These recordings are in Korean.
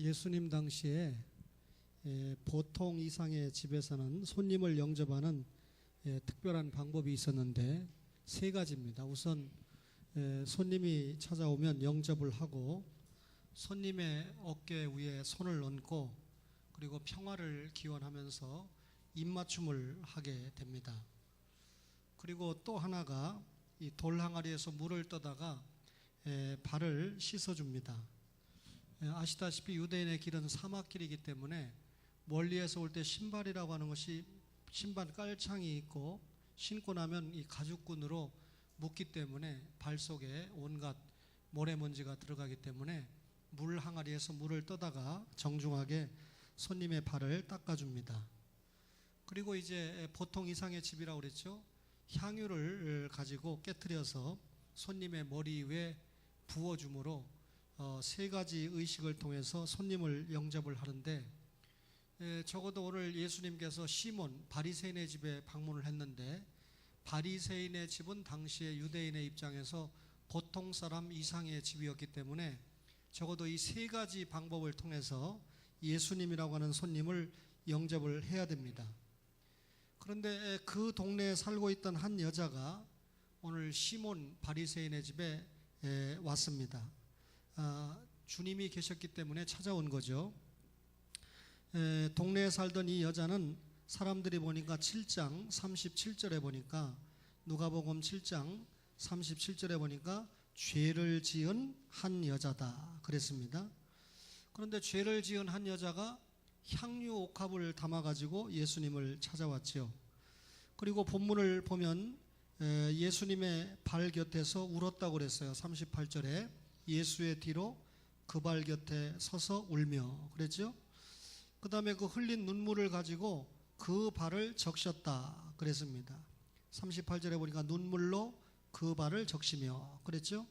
예수님 당시에 보통 이상의 집에서는 손님을 영접하는 특별한 방법이 있었는데 세 가지입니다. 우선 손님이 찾아오면 영접을 하고 손님의 어깨 위에 손을 얹고 그리고 평화를 기원하면서 입맞춤을 하게 됩니다. 그리고 또 하나가 이 돌 항아리에서 물을 떠다가 발을 씻어줍니다. 아시다시피 유대인의 길은 사막길이기 때문에 멀리에서 올 때 신발이라고 하는 것이 신발 깔창이 있고 신고 나면 이 가죽끈으로 묶기 때문에 발 속에 온갖 모래먼지가 들어가기 때문에 물 항아리에서 물을 떠다가 정중하게 손님의 발을 닦아줍니다. 그리고 이제 보통 이상의 집이라고 그랬죠. 향유를 가지고 깨트려서 손님의 머리 위에 부어줌으로 세 가지 의식을 통해서 손님을 영접을 하는데 적어도 오늘 예수님께서 시몬 바리새인의 집에 방문을 했는데 바리새인의 집은 당시의 유대인의 입장에서 보통 사람 이상의 집이었기 때문에 적어도 이 세 가지 방법을 통해서 예수님이라고 하는 손님을 영접을 해야 됩니다. 그런데 그 동네에 살고 있던 한 여자가 오늘 시몬 바리새인의 집에 왔습니다. 주님이 계셨기 때문에 찾아온 거죠. 동네에 살던 이 여자는 사람들이 보니까 7장 37절에 보니까 누가복음 7장 37절에 보니까 죄를 지은 한 여자다 그랬습니다. 그런데 죄를 지은 한 여자가 향유 옥합을 담아가지고 예수님을 찾아왔죠. 그리고 본문을 보면 예수님의 발 곁에서 울었다고 그랬어요. 38절에 예수의 뒤로 그 발 곁에 서서 울며 그랬죠. 그 다음에 그 흘린 눈물을 가지고 그 발을 적셨다 그랬습니다. 38절에 보니까 눈물로 그 발을 적시며 그랬죠.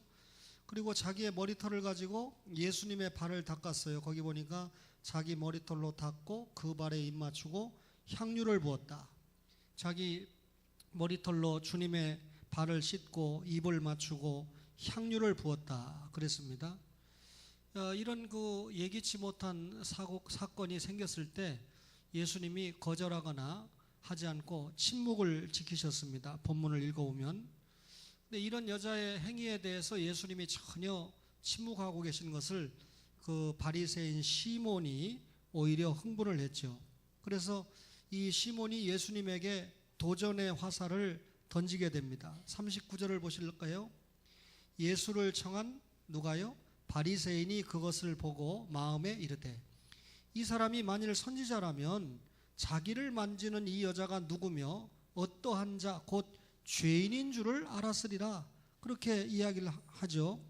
그리고 자기의 머리털을 가지고 예수님의 발을 닦았어요. 거기 보니까 자기 머리털로 닦고 그 발에 입 맞추고 향유를 부었다. 자기 머리털로 주님의 발을 씻고 입을 맞추고 향유를 부었다 그랬습니다. 이런 그 예기치 못한 사건이 생겼을 때 예수님이 거절하거나 하지 않고 침묵을 지키셨습니다. 본문을 읽어보면. 근데 이런 여자의 행위에 대해서 예수님이 전혀 침묵하고 계신 것을 그 바리새인 시몬이 오히려 흥분을 했죠. 그래서 이 시몬이 예수님에게 도전의 화살을 던지게 됩니다. 39절을 보실까요? 예수를 청한 누가요? 바리새인이 그것을 보고 마음에 이르되 이 사람이 만일 선지자라면 자기를 만지는 이 여자가 누구며 어떠한 자 곧 죄인인 줄을 알았으리라 그렇게 이야기를 하죠.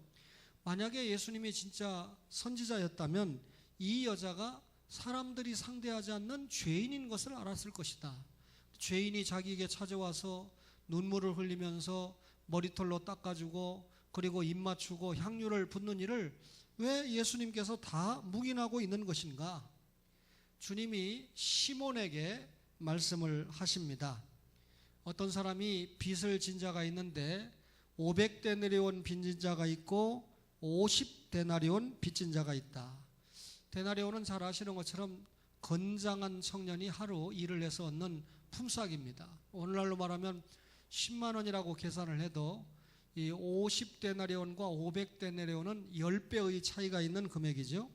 만약에 예수님이 진짜 선지자였다면 이 여자가 사람들이 상대하지 않는 죄인인 것을 알았을 것이다. 죄인이 자기에게 찾아와서 눈물을 흘리면서 머리털로 닦아주고 그리고 입 맞추고 향유를 붓는 일을 왜 예수님께서 다 묵인하고 있는 것인가? 주님이 시몬에게 말씀을 하십니다. 어떤 사람이 빚을 진 자가 있는데 500데나리온 빚진 자가 있고 50데나리온 빚진 자가 있다. 데나리온은 잘 아시는 것처럼 건장한 청년이 하루 일을 해서 얻는 품삯입니다. 오늘날로 말하면 10만 원이라고 계산을 해도 이 50데나리온과 500데나리온은 10배의 차이가 있는 금액이죠.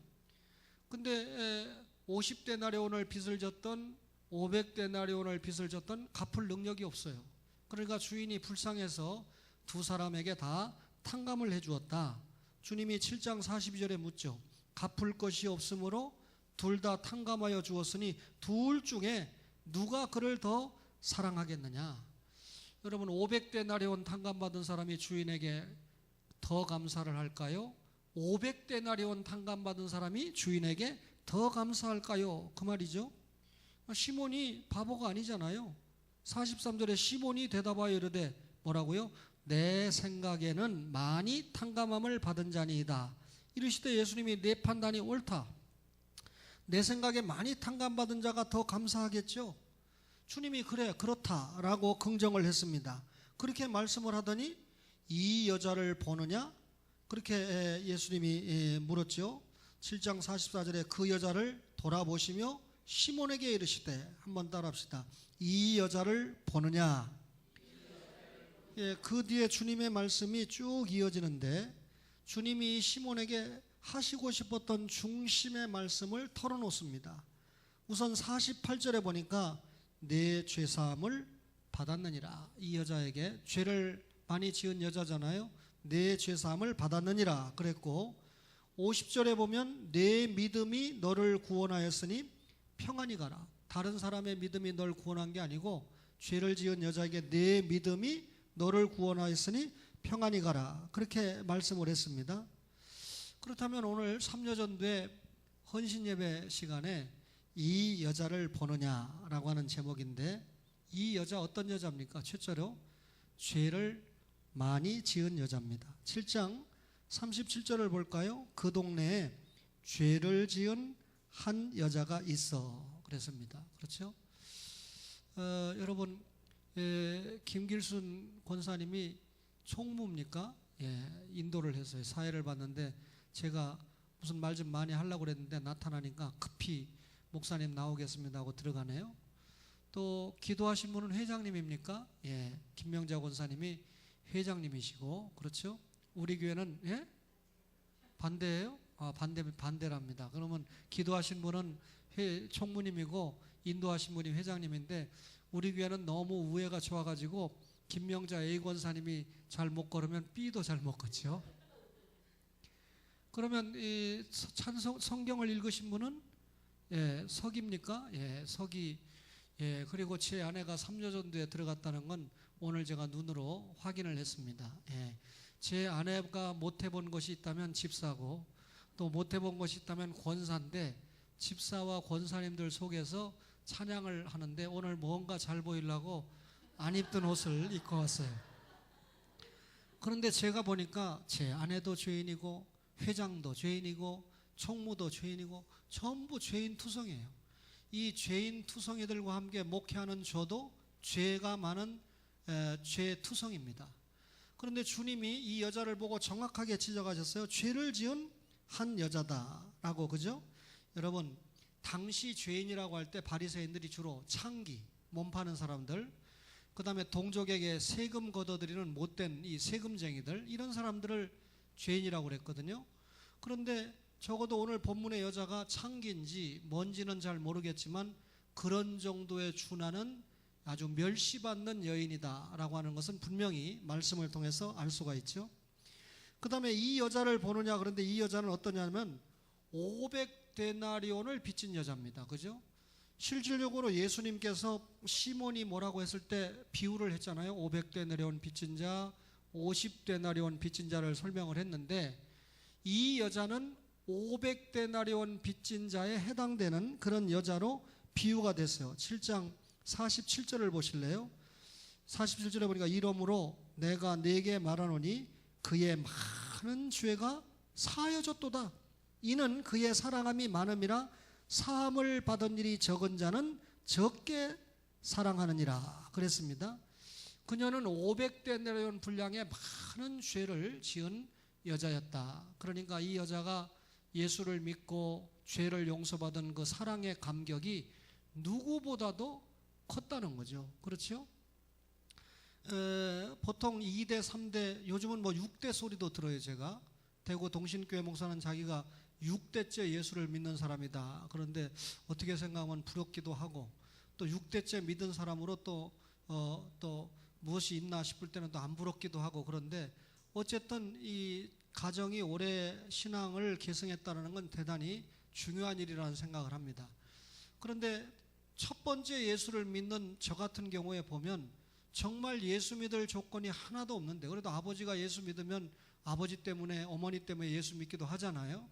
근데 50데나리온을 빚을 졌던 500데나리온을 빚을 졌던 갚을 능력이 없어요. 그러니까 주인이 불쌍해서 두 사람에게 다 탕감을 해주었다. 주님이 7장 42절에 묻죠. 갚을 것이 없으므로 둘 다 탕감하여 주었으니 둘 중에 누가 그를 더 사랑하겠느냐. 여러분 500데나리온 탕감받은 사람이 주인에게 더 감사를 할까요? 500데나리온 탕감받은 사람이 주인에게 더 감사할까요? 그 말이죠. 시몬이 바보가 아니잖아요. 43절에 시몬이 대답하여 이르되 뭐라고요? 내 생각에는 많이 탕감함을 받은 자니이다. 이르시되 예수님이 내 판단이 옳다. 내 생각에 많이 탕감받은 자가 더 감사하겠죠. 주님이 그래 그렇다라고 긍정을 했습니다. 그렇게 말씀을 하더니 이 여자를 보느냐? 그렇게 예수님이 물었죠. 7장 44절에 그 여자를 돌아보시며 시몬에게 이르시되, 한번 따라합시다. 이 여자를 보느냐. 예, 그 뒤에 주님의 말씀이 쭉 이어지는데 주님이 시몬에게 하시고 싶었던 중심의 말씀을 털어놓습니다. 우선 48절에 보니까 내 죄사함을 받았느니라. 이 여자에게, 죄를 많이 지은 여자잖아요. 내 죄사함을 받았느니라 그랬고, 50절에 보면 내 믿음이 너를 구원하였으니 평안히 가라. 다른 사람의 믿음이 널 구원한 게 아니고 죄를 지은 여자에게 내 믿음이 너를 구원하였으니 평안히 가라, 그렇게 말씀을 했습니다. 그렇다면 오늘 삼여전도의 헌신예배 시간에 이 여자를 보느냐라고 하는 제목인데, 이 여자 어떤 여자입니까? 첫째로 죄를 많이 지은 여자입니다. 7장 37절을 볼까요? 그 동네에 죄를 지은 한 여자가 있어 그랬습니다. 그렇죠? 여러분, 김길순 권사님이 총무입니까? 예, 인도를 했어요. 사회를 봤는데 제가 무슨 말 좀 많이 하려고 그랬는데 나타나니까 급히 목사님 나오겠습니다 하고 들어가네요. 또 기도하신 분은 회장님입니까? 예, 김명자 권사님이 회장님이시고, 그렇죠? 우리 교회는 예? 반대예요? 반대랍니다. 그러면 기도하신 분은 총무님이고 인도하신 분이 회장님인데, 우리 교회는 너무 우애가 좋아가지고 김명자 A 권사님이 잘 못 걸으면 B도 잘 못 걷죠. 그러면 이 성경을 읽으신 분은 예, 서기입니까? 예, 서기. 예, 그리고 제 아내가 삼여전도에 들어갔다는 건 오늘 제가 눈으로 확인을 했습니다. 예, 제 아내가 못 해본 것이 있다면 집사고, 또 못 해본 것이 있다면 권사인데, 집사와 권사님들 속에서 찬양을 하는데 오늘 뭔가 잘 보이려고 안 입던 옷을 입고 왔어요. 그런데 제가 보니까 제 아내도 죄인이고 회장도 죄인이고 총무도 죄인이고 전부 죄인 투성이에요. 이 죄인 투성이들과 함께 목회하는 저도 죄가 많은 죄 투성입니다. 그런데 주님이 이 여자를 보고 정확하게 지적하셨어요. 죄를 지은 한 여자다라고. 그죠? 여러분, 당시 죄인이라고 할 때 바리새인들이 주로 창기, 몸 파는 사람들, 그 다음에 동족에게 세금 걷어들이는 못된 이 세금쟁이들, 이런 사람들을 죄인이라고 그랬거든요. 그런데 적어도 오늘 본문의 여자가 창기인지 뭔지는 잘 모르겠지만 그런 정도에 준하는 아주 멸시받는 여인이다라고 하는 것은 분명히 말씀을 통해서 알 수가 있죠. 그 다음에 이 여자를 보느냐, 그런데 이 여자는 어떠냐면 500데나리온을 빚진 여자입니다. 그죠? 실질적으로 예수님께서 시몬이 뭐라고 했을 때 비유를 했잖아요. 500데나리온 빚진 자, 50데나리온 빚진 자를 설명을 했는데, 이 여자는 500데나리온 빚진 자에 해당되는 그런 여자로 비유가 됐어요. 7장 47절을 보실래요? 47절에 보니까 이러므로 내가 네게 말하노니 그의 많은 죄가 사하여졌도다. 이는 그의 사랑함이 많음이라 사함을 받은 일이 적은 자는 적게 사랑하느니라 그랬습니다. 그녀는 500데나리온 분량의 많은 죄를 지은 여자였다. 그러니까 이 여자가 예수를 믿고 죄를 용서받은 그 사랑의 감격이 누구보다도 컸다는 거죠. 그렇죠? 보통 2대, 3대, 요즘은 뭐 6대 소리도 들어요. 제가 대구 동신교회 목사는 자기가 6대째 예수를 믿는 사람이다. 그런데 어떻게 생각하면 부럽기도 하고, 또 6대째 믿은 사람으로 또 무엇이 있나 싶을 때는 또 안 부럽기도 하고, 그런데 어쨌든 이 가정이 오래 신앙을 계승했다는 건 대단히 중요한 일이라는 생각을 합니다. 그런데 첫 번째 예수를 믿는 저 같은 경우에 보면 정말 예수 믿을 조건이 하나도 없는데, 그래도 아버지가 예수 믿으면 아버지 때문에, 어머니 때문에 예수 믿기도 하잖아요.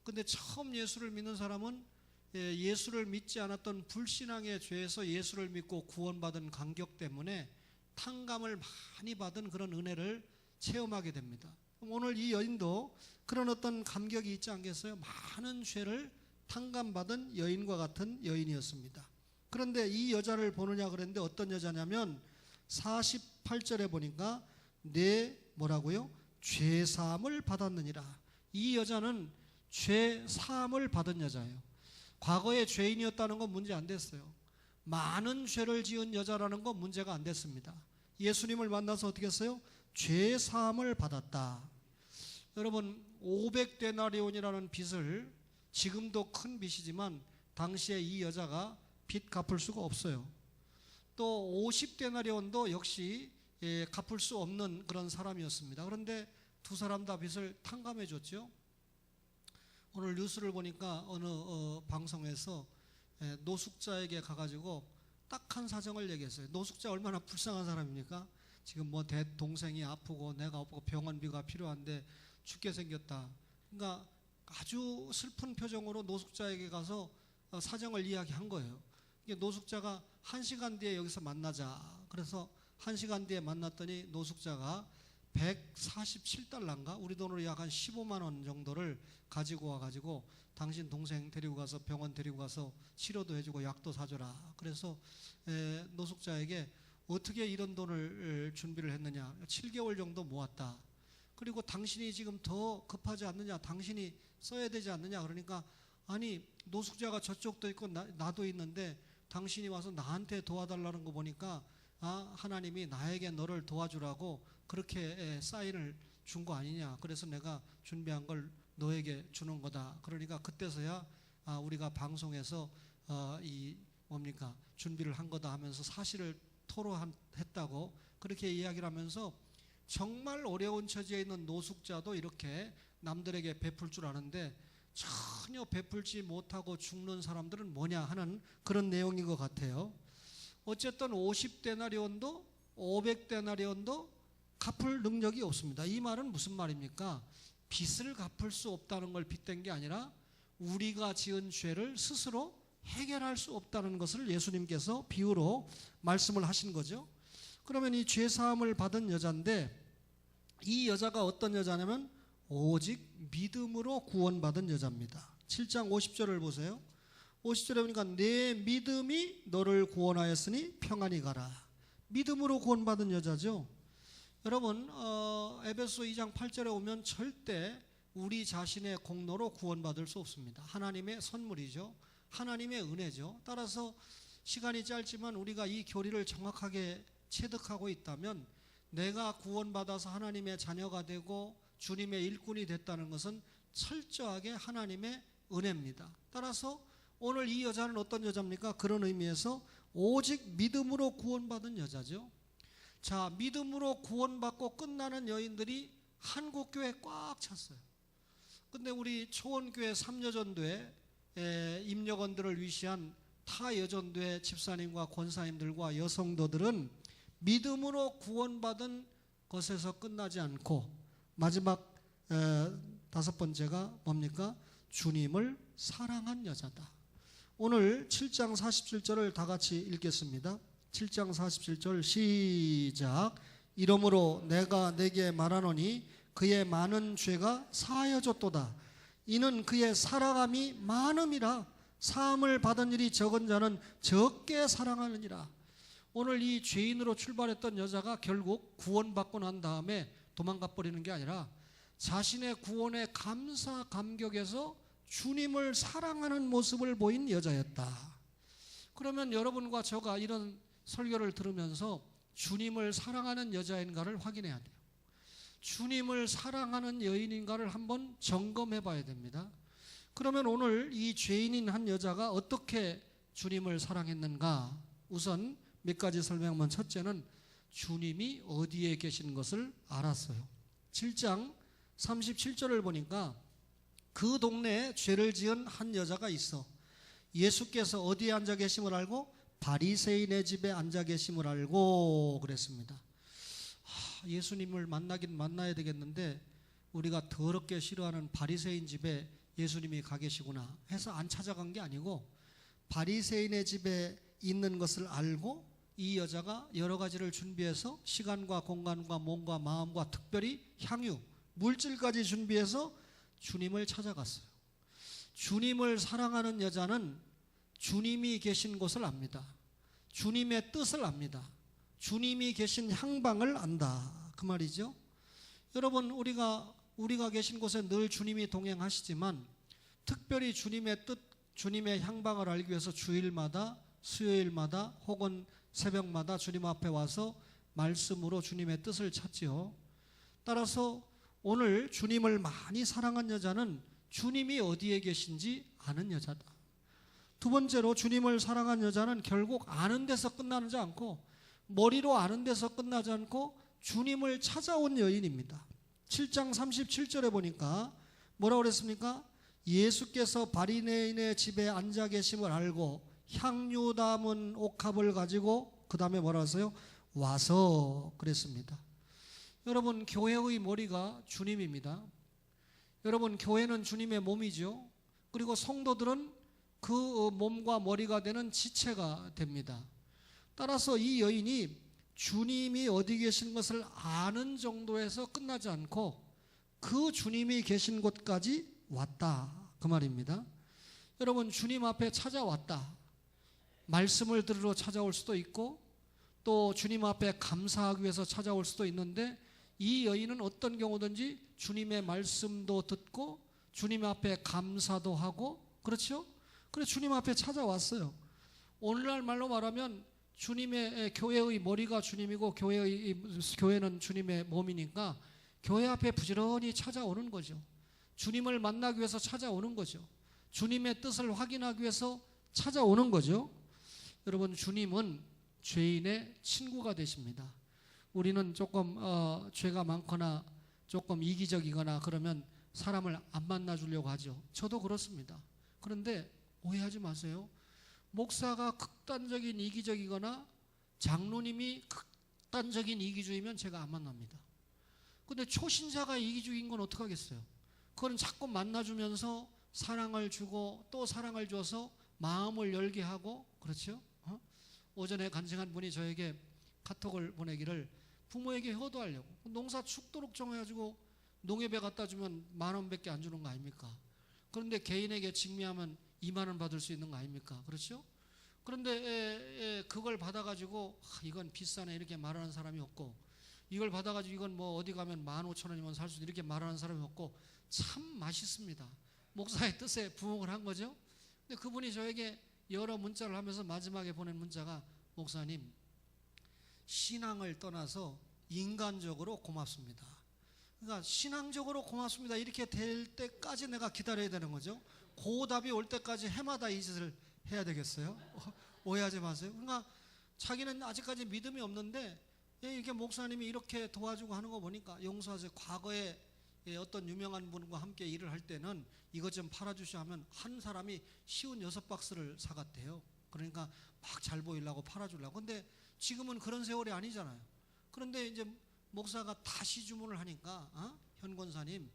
근데 처음 예수를 믿는 사람은 예수를 믿지 않았던 불신앙의 죄에서 예수를 믿고 구원받은 감격 때문에 탕감을 많이 받은 그런 은혜를 체험하게 됩니다. 오늘 이 여인도 그런 어떤 감격이 있지 않겠어요? 많은 죄를 탕감받은 여인과 같은 여인이었습니다. 그런데 이 여자를 보느냐 그랬는데 어떤 여자냐면 48절에 보니까 내 뭐라고요? 죄사함을 받았느니라. 이 여자는 죄 사함을 받은 여자예요. 과거에 죄인이었다는 건 문제 안 됐어요. 많은 죄를 지은 여자라는 건 문제가 안 됐습니다. 예수님을 만나서 어떻게 했어요? 죄 사함을 받았다. 여러분 500데나리온이라는 빚을, 지금도 큰 빚이지만 당시에 이 여자가 빚 갚을 수가 없어요. 또 50데나리온도 역시 갚을 수 없는 그런 사람이었습니다. 그런데 두 사람 다 빚을 탕감해 줬죠. 오늘 뉴스를 보니까 어느 방송에서 노숙자에게 가가지고 딱 한 사정을 얘기했어요. 노숙자 얼마나 불쌍한 사람입니까? 지금 뭐 동생이 아프고 내가 아프고 병원비가 필요한데 죽게 생겼다. 그러니까 아주 슬픈 표정으로 노숙자에게 가서 사정을 이야기한 거예요. 노숙자가 1시간 뒤에 여기서 만나자. 그래서 1시간 뒤에 만났더니 노숙자가 147달러인가? 우리 돈으로 약 한 15만 원 정도를 가지고 와가지고 당신 동생 데리고 가서 병원 데리고 가서 치료도 해주고 약도 사줘라. 그래서 노숙자에게 어떻게 이런 돈을 준비를 했느냐. 7개월 정도 모았다. 그리고 당신이 지금 더 급하지 않느냐. 당신이 써야 되지 않느냐. 그러니까 아니 노숙자가 저쪽도 있고 나도 있는데 당신이 와서 나한테 도와달라는 거 보니까 하나님이 나에게 너를 도와주라고 그렇게 사인을 준 거 아니냐. 그래서 내가 준비한 걸 너에게 주는 거다. 그러니까 그때서야 우리가 방송에서 준비를 한 거다 하면서 사실을 토로했다고 그렇게 이야기를 하면서 정말 어려운 처지에 있는 노숙자도 이렇게 남들에게 베풀 줄 아는데 전혀 베풀지 못하고 죽는 사람들은 뭐냐 하는 그런 내용인 것 같아요. 어쨌든 50데나리온도 500데나리온도 갚을 능력이 없습니다. 이 말은 무슨 말입니까? 빚을 갚을 수 없다는 걸 빚댄 게 아니라 우리가 지은 죄를 스스로 해결할 수 없다는 것을 예수님께서 비유로 말씀을 하신 거죠. 그러면 이 죄사함을 받은 여자인데 이 여자가 어떤 여자냐면 오직 믿음으로 구원받은 여자입니다. 7장 50절을 보세요. 50절에 보니까 내 믿음이 너를 구원하였으니 평안히 가라. 믿음으로 구원받은 여자죠. 여러분 에베소 2장 8절에 오면 절대 우리 자신의 공로로 구원받을 수 없습니다. 하나님의 선물이죠. 하나님의 은혜죠. 따라서 시간이 짧지만 우리가 이 교리를 정확하게 체득하고 있다면 내가 구원받아서 하나님의 자녀가 되고 주님의 일꾼이 됐다는 것은 철저하게 하나님의 은혜입니다. 따라서 오늘 이 여자는 어떤 여자입니까? 그런 의미에서 오직 믿음으로 구원받은 여자죠. 자, 믿음으로 구원받고 끝나는 여인들이 한국교회에 꽉 찼어요. 근데 우리 초원교회 3여전도회 임여건들을 위시한 타 여전도회 집사님과 권사님들과 여성도들은 믿음으로 구원받은 것에서 끝나지 않고 마지막 5번째가 뭡니까? 주님을 사랑한 여자다. 오늘 7장 47절을 다 같이 읽겠습니다. 7장 47절 시작. 이러므로 내가 내게 말하노니 그의 많은 죄가 사하여졌도다. 이는 그의 사랑함이 많음이라. 사함을 받은 일이 적은 자는 적게 사랑하느니라. 오늘 이 죄인으로 출발했던 여자가 결국 구원받고 난 다음에 도망가 버리는 게 아니라 자신의 구원에 감사 감격해서 주님을 사랑하는 모습을 보인 여자였다. 그러면 여러분과 저가 이런 설교를 들으면서 주님을 사랑하는 여자인가를 확인해야 돼요. 주님을 사랑하는 여인인가를 한번 점검해 봐야 됩니다. 그러면 오늘 이 죄인인 한 여자가 어떻게 주님을 사랑했는가? 우선 몇 가지 설명하면 첫째는 주님이 어디에 계신 것을 알았어요. 7장 37절을 보니까 그 동네에 죄를 지은 한 여자가 있어. 예수께서 어디에 앉아 계심을 알고 바리새인의 집에 앉아 계심을 알고 그랬습니다. 예수님을 만나긴 만나야 되겠는데 우리가 더럽게 싫어하는 바리새인 집에 예수님이 가 계시구나 해서 안 찾아간 게 아니고 바리새인의 집에 있는 것을 알고 이 여자가 여러 가지를 준비해서 시간과 공간과 몸과 마음과 특별히 향유, 물질까지 준비해서 주님을 찾아갔어요. 주님을 사랑하는 여자는 주님이 계신 곳을 압니다. 주님의 뜻을 압니다. 주님이 계신 향방을 안다. 그 말이죠. 여러분 우리가 계신 곳에 늘 주님이 동행하시지만 특별히 주님의 뜻, 주님의 향방을 알기 위해서 주일마다, 수요일마다 혹은 새벽마다 주님 앞에 와서 말씀으로 주님의 뜻을 찾지요. 따라서 오늘 주님을 많이 사랑한 여자는 주님이 어디에 계신지 아는 여자다. 두 번째로 주님을 사랑한 여자는 결국 아는 데서 끝나지 않고, 머리로 아는 데서 끝나지 않고 주님을 찾아온 여인입니다. 7장 37절에 보니까 뭐라고 그랬습니까? 예수께서 바리새인의 집에 앉아 계심을 알고 향유 담은 옥합을 가지고 그 다음에 뭐라 하세요? 와서 그랬습니다. 여러분, 교회의 머리가 주님입니다. 여러분, 교회는 주님의 몸이죠. 그리고 성도들은 그 몸과 머리가 되는 지체가 됩니다. 따라서 이 여인이 주님이 어디 계신 것을 아는 정도에서 끝나지 않고 그 주님이 계신 곳까지 왔다, 그 말입니다. 여러분, 주님 앞에 찾아왔다. 말씀을 들으러 찾아올 수도 있고 또 주님 앞에 감사하기 위해서 찾아올 수도 있는데, 이 여인은 어떤 경우든지 주님의 말씀도 듣고 주님 앞에 감사도 하고, 그렇죠? 그래서 주님 앞에 찾아왔어요. 오늘날 말로 말하면 주님의, 교회의 머리가 주님이고 교회는 주님의 몸이니까 교회 앞에 부지런히 찾아오는 거죠. 주님을 만나기 위해서 찾아오는 거죠. 주님의 뜻을 확인하기 위해서 찾아오는 거죠. 여러분, 주님은 죄인의 친구가 되십니다. 우리는 조금 죄가 많거나 조금 이기적이거나 그러면 사람을 안 만나주려고 하죠. 저도 그렇습니다. 그런데 오해하지 마세요. 목사가 극단적인 이기적이거나 장로님이 극단적인 이기주의면 제가 안 만납니다. 근데 초신자가 이기주의인 건 어떡하겠어요? 그건 자꾸 만나주면서 사랑을 주고 또 사랑을 줘서 마음을 열게 하고, 그렇죠? 오전에 간증한 분이 저에게 카톡을 보내기를, 부모에게 효도하려고 농사 죽도록 정해가지고 농협에 갖다 주면 10,000원밖에 안 주는 거 아닙니까? 그런데 개인에게 직미하면 20,000원 받을 수 있는 거 아닙니까? 그렇죠? 그런데 그걸 받아가지고 이건 비싸네 이렇게 말하는 사람이 없고, 이걸 받아가지고 이건 뭐 어디 가면 15,000원이면 살 수 있는 이렇게 말하는 사람이 없고, 참 맛있습니다. 목사의 뜻에 부응을 한 거죠. 근데 그분이 저에게 여러 문자를 하면서 마지막에 보낸 문자가, 목사님, 신앙을 떠나서 인간적으로 고맙습니다. 그러니까 신앙적으로 고맙습니다 이렇게 될 때까지 내가 기다려야 되는 거죠. 그 답이 올 때까지 해마다 이 짓을 해야 되겠어요? 오해하지 마세요. 그러니까 자기는 아직까지 믿음이 없는데 이렇게 목사님이 이렇게 도와주고 하는 거 보니까, 용서하세요, 과거에 어떤 유명한 분과 함께 일을 할 때는 이것 좀 팔아주시오 하면 한 사람이 56박스를 사갔대요. 그러니까 막 잘 보이려고 팔아주려고. 근데 지금은 그런 세월이 아니잖아요. 그런데 이제 목사가 다시 주문을 하니까 현 권사님,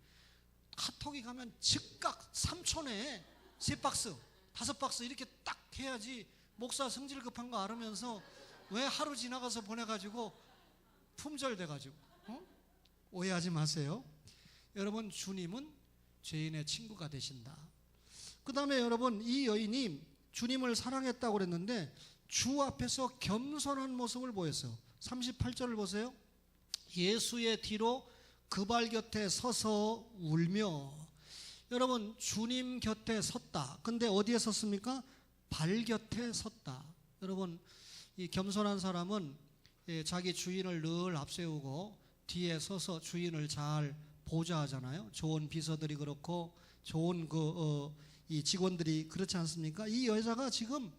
카톡이 가면 즉각 3초내에 3박스 5박스 이렇게 딱 해야지 목사 성질 급한 거 알으면서 왜 하루 지나가서 보내가지고 품절돼가지고. 오해하지 마세요. 여러분, 주님은 죄인의 친구가 되신다. 그 다음에 여러분, 이 여인이 주님을 사랑했다고 그랬는데 주 앞에서 겸손한 모습을 보였어요. 38절을 보세요. 예수의 뒤로 그 발 곁에 서서 울며. 여러분, 주님 곁에 섰다. 근데 어디에 섰습니까? 발 곁에 섰다. 여러분, 이 겸손한 사람은 자기 주인을 늘 앞세우고 뒤에 서서 주인을 잘 보좌하잖아요. 좋은 비서들이 그렇고 좋은 이 직원들이 그렇지 않습니까? 이 여자가 지금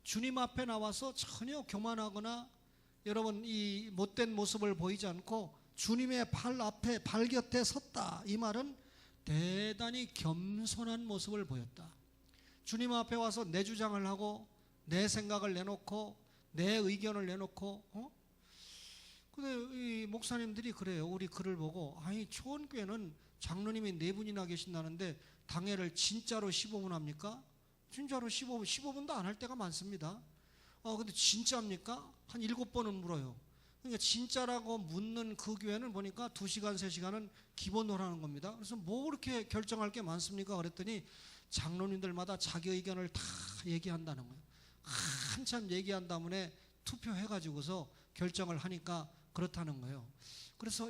주님 앞에 나와서 전혀 교만하거나 여러분 이 못된 모습을 보이지 않고 주님의 발 앞에, 발 곁에 섰다. 이 말은 대단히 겸손한 모습을 보였다. 주님 앞에 와서 내 주장을 하고 내 생각을 내놓고 내 의견을 내놓고. 근데 이 목사님들이 그래요. 우리 글을 보고, 아니 초원교회는 장로님이 4분이나 계신다는데 당회를 진짜로 15분 합니까? 진짜로 15분도 안 할 때가 많습니다. 근데 진짜입니까? 한 7번은 물어요. 그러니까 진짜라고 묻는 그 교회는 보니까 2시간, 3시간은 기본으로 하는 겁니다. 그래서 뭐 그렇게 결정할 게 많습니까? 그랬더니 장로님들마다 자기 의견을 다 얘기한다는 거예요. 한참 얘기한 다음에 투표해가지고서 결정을 하니까 그렇다는 거예요. 그래서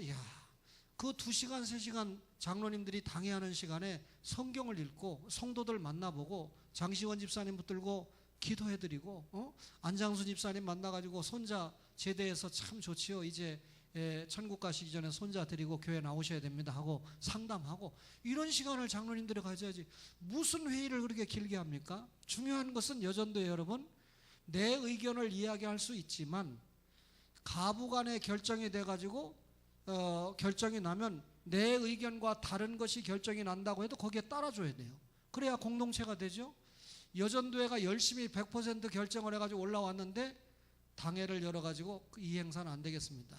그 2시간, 3시간 장로님들이 당회하는 시간에 성경을 읽고 성도들 만나보고 장시원 집사님 붙들고 기도해드리고 안장수 집사님 만나가지고 손자 제대해서 참 좋지요. 이제 천국 가시기 전에 손자 드리고 교회 나오셔야 됩니다 하고 상담하고, 이런 시간을 장로님들이 가져야지 무슨 회의를 그렇게 길게 합니까? 중요한 것은 여전도에 여러분, 내 의견을 이야기할 수 있지만 가부간의 결정이 돼가지고 결정이 나면 내 의견과 다른 것이 결정이 난다고 해도 거기에 따라줘야 돼요. 그래야 공동체가 되죠. 여전도회가 열심히 100% 결정을 해가지고 올라왔는데 당회를 열어가지고 이 행사는 안 되겠습니다.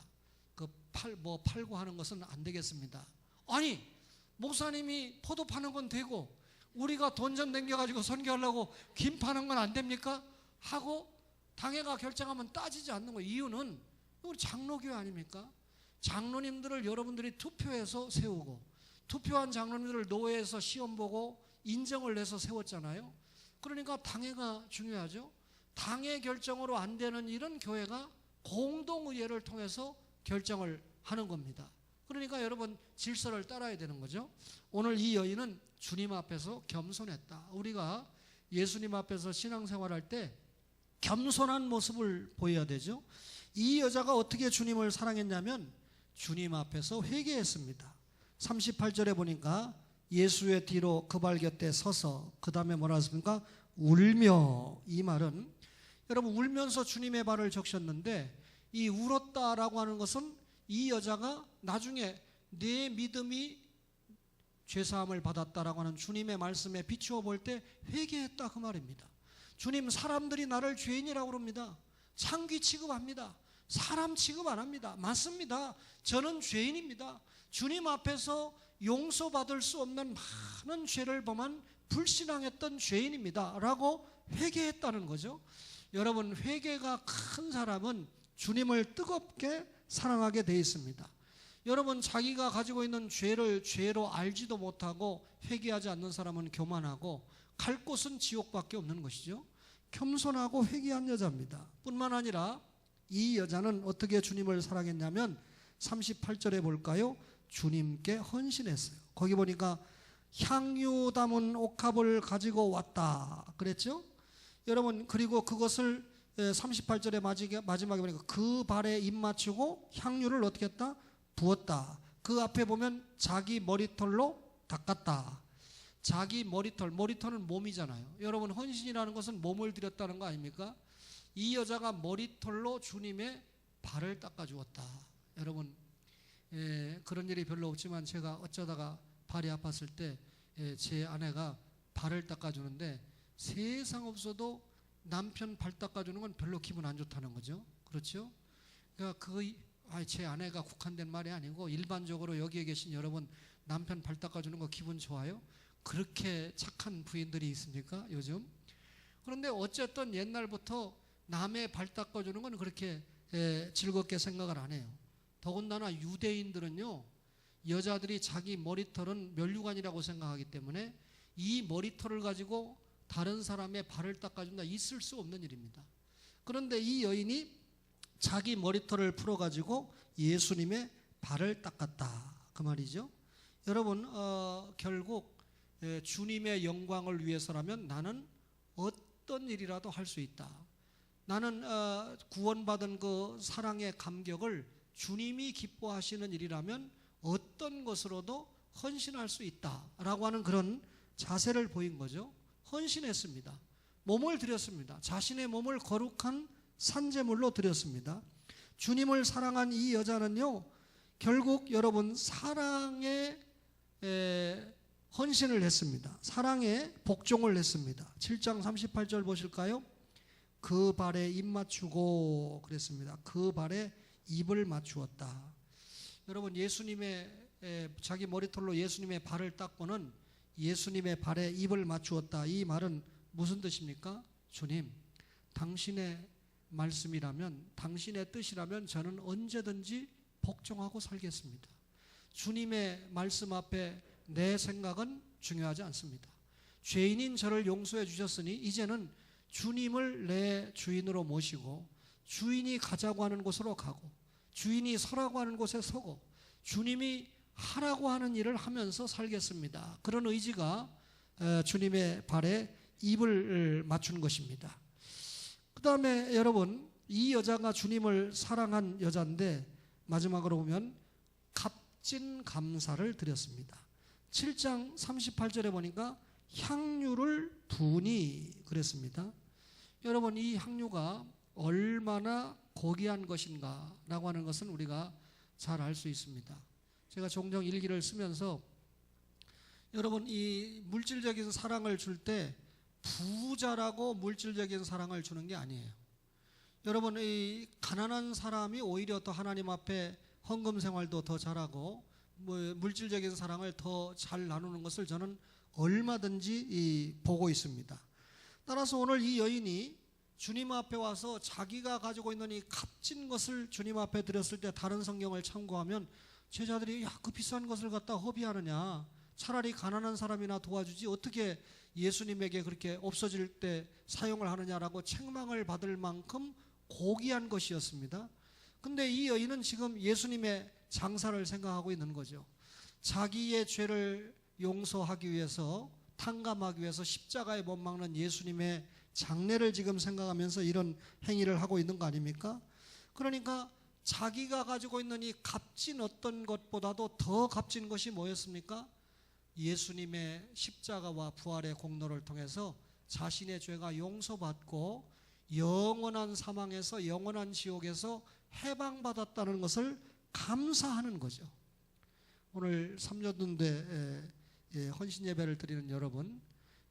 팔고 하는 것은 안 되겠습니다. 아니, 목사님이 포도 파는 건 되고 우리가 돈 좀 남겨가지고 선교하려고 김 파는 건 안 됩니까? 하고 당회가 결정하면 따지지 않는 거예요. 이유는 우리 장로교회 아닙니까? 장로님들을 여러분들이 투표해서 세우고, 투표한 장로님들을 노회에서 시험 보고 인정을 내서 세웠잖아요. 그러니까 당회가 중요하죠. 당회 결정으로 안 되는 일은 교회가 공동의회를 통해서 결정을 하는 겁니다. 그러니까 여러분 질서를 따라야 되는 거죠. 오늘 이 여인은 주님 앞에서 겸손했다. 우리가 예수님 앞에서 신앙생활할 때 겸손한 모습을 보여야 되죠. 이 여자가 어떻게 주님을 사랑했냐면 주님 앞에서 회개했습니다. 38절에 보니까 예수의 뒤로 그 발 곁에 서서 그 다음에 뭐라 했습니까? 울며. 이 말은 여러분 울면서 주님의 발을 적셨는데, 이 울었다라고 하는 것은 이 여자가 나중에 내 믿음이 죄사함을 받았다라고 하는 주님의 말씀에 비추어 볼 때 회개했다 그 말입니다. 주님, 사람들이 나를 죄인이라고 그럽니다. 창귀 취급합니다. 사람 취급 안 합니다. 맞습니다. 저는 죄인입니다. 주님 앞에서 용서받을 수 없는 많은 죄를 범한 불신앙했던 죄인입니다 라고 회개했다는 거죠. 여러분, 회개가 큰 사람은 주님을 뜨겁게 사랑하게 되어 있습니다. 여러분, 자기가 가지고 있는 죄를 죄로 알지도 못하고 회개하지 않는 사람은 교만하고 갈 곳은 지옥밖에 없는 것이죠. 겸손하고 회개한 여자입니다. 뿐만 아니라 이 여자는 어떻게 주님을 사랑했냐면 38절에 볼까요? 주님께 헌신했어요. 거기 보니까 향유 담은 옥합을 가지고 왔다 그랬죠. 여러분, 그리고 그것을 38절에 마지막에 보니까 그 발에 입 맞추고 향유를 어떻게 했다? 부었다. 그 앞에 보면 자기 머리털로 닦았다. 자기 머리털은 몸이잖아요. 여러분, 헌신이라는 것은 몸을 들였다는 거 아닙니까? 이 여자가 머리털로 주님의 발을 닦아주었다. 여러분, 그런 일이 별로 없지만 제가 어쩌다가 발이 아팠을 때 제 아내가 발을 닦아주는데 세상 없어도 남편 발 닦아주는 건 별로 기분 안 좋다는 거죠. 그렇죠? 그러니까 제 아내가 국한된 말이 아니고 일반적으로 여기에 계신 여러분, 남편 발 닦아주는 거 기분 좋아요? 그렇게 착한 부인들이 있습니까 요즘? 그런데 어쨌든 옛날부터 남의 발 닦아주는 건 그렇게 즐겁게 생각을 안 해요. 더군다나 유대인들은요, 여자들이 자기 머리털은 면류관이라고 생각하기 때문에 이 머리털을 가지고 다른 사람의 발을 닦아준다, 있을 수 없는 일입니다. 그런데 이 여인이 자기 머리털을 풀어가지고 예수님의 발을 닦았다 그 말이죠. 여러분, 결국 주님의 영광을 위해서라면 나는 어떤 일이라도 할 수 있다. 나는 구원받은 그 사랑의 감격을 주님이 기뻐하시는 일이라면 어떤 것으로도 헌신할 수 있다라고 하는 그런 자세를 보인 거죠. 헌신했습니다. 몸을 드렸습니다. 자신의 몸을 거룩한 산제물로 드렸습니다. 주님을 사랑한 이 여자는요, 결국 여러분 사랑에 헌신을 했습니다. 사랑에 복종을 했습니다. 7장 38절 보실까요? 그 발에 입 맞추고 그랬습니다. 그 발에 입을 맞추었다. 여러분, 자기 머리털로 예수님의 발을 닦고는 예수님의 발에 입을 맞추었다. 이 말은 무슨 뜻입니까? 주님, 당신의 말씀이라면, 당신의 뜻이라면 저는 언제든지 복종하고 살겠습니다. 주님의 말씀 앞에 내 생각은 중요하지 않습니다. 죄인인 저를 용서해 주셨으니 이제는 주님을 내 주인으로 모시고 주인이 가자고 하는 곳으로 가고 주인이 서라고 하는 곳에 서고 주님이 하라고 하는 일을 하면서 살겠습니다. 그런 의지가 주님의 발에 입을 맞춘 것입니다. 그 다음에 여러분, 이 여자가 주님을 사랑한 여자인데 마지막으로 보면 값진 감사를 드렸습니다. 7장 38절에 보니까 향유를 부으니 그랬습니다. 여러분, 이 향유가 얼마나 고귀한 것인가 라고 하는 것은 우리가 잘 알 수 있습니다. 제가 종종 일기를 쓰면서 여러분, 이 물질적인 사랑을 줄 때 부자라고 물질적인 사랑을 주는 게 아니에요. 여러분, 이 가난한 사람이 오히려 더 하나님 앞에 헌금 생활도 더 잘하고 물질적인 사랑을 더 잘 나누는 것을 저는 얼마든지 보고 있습니다. 따라서 오늘 이 여인이 주님 앞에 와서 자기가 가지고 있는 이 값진 것을 주님 앞에 드렸을 때 다른 성경을 참고하면 제자들이 야, 그 비싼 것을 갖다 허비하느냐, 차라리 가난한 사람이나 도와주지 어떻게 예수님에게 그렇게 없어질 때 사용을 하느냐라고 책망을 받을 만큼 고귀한 것이었습니다. 근데 이 여인은 지금 예수님의 장사를 생각하고 있는 거죠. 자기의 죄를 용서하기 위해서, 탕감하기 위해서 십자가에 못 박는 예수님의 장례를 지금 생각하면서 이런 행위를 하고 있는 거 아닙니까? 그러니까 자기가 가지고 있는 이 값진 어떤 것보다도 더 값진 것이 뭐였습니까? 예수님의 십자가와 부활의 공로를 통해서 자신의 죄가 용서받고 영원한 사망에서, 영원한 지옥에서 해방받았다는 것을 감사하는 거죠. 오늘 삼려둔대 헌신 예배를 드리는 여러분,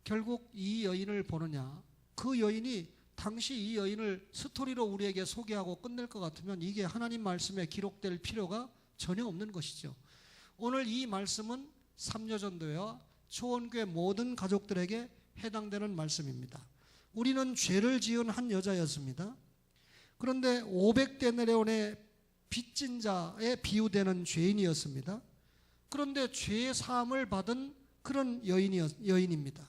결국 이 여인을 보느냐, 그 여인이 당시 이 여인을 스토리로 우리에게 소개하고 끝낼 것 같으면 이게 하나님 말씀에 기록될 필요가 전혀 없는 것이죠. 오늘 이 말씀은 삼려전도회와 초원교회 모든 가족들에게 해당되는 말씀입니다. 우리는 죄를 지은 한 여자였습니다. 그런데 500데나리온의 빚진 자에 비유되는 죄인이었습니다. 그런데 죄 사함을 받은 그런 여인입니다.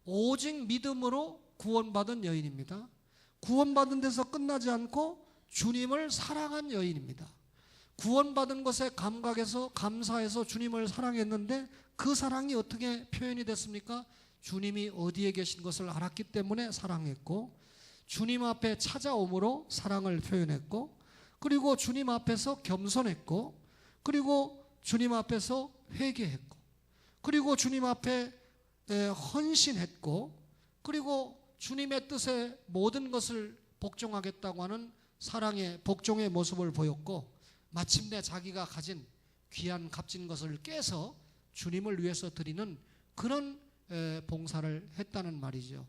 오직 믿음으로 구원받은 여인입니다. 구원받은 데서 끝나지 않고 주님을 사랑한 여인입니다. 구원받은 것에 감각해서 감사해서 주님을 사랑했는데 그 사랑이 어떻게 표현이 됐습니까? 주님이 어디에 계신 것을 알았기 때문에 사랑했고, 주님 앞에 찾아옴으로 사랑을 표현했고, 그리고 주님 앞에서 겸손했고, 그리고 주님 앞에서 회개했고, 그리고 주님 앞에 헌신했고, 그리고 주님의 뜻에 모든 것을 복종하겠다고 하는 사랑의 복종의 모습을 보였고, 마침내 자기가 가진 귀한 값진 것을 깨서 주님을 위해서 드리는 그런 봉사를 했다는 말이죠.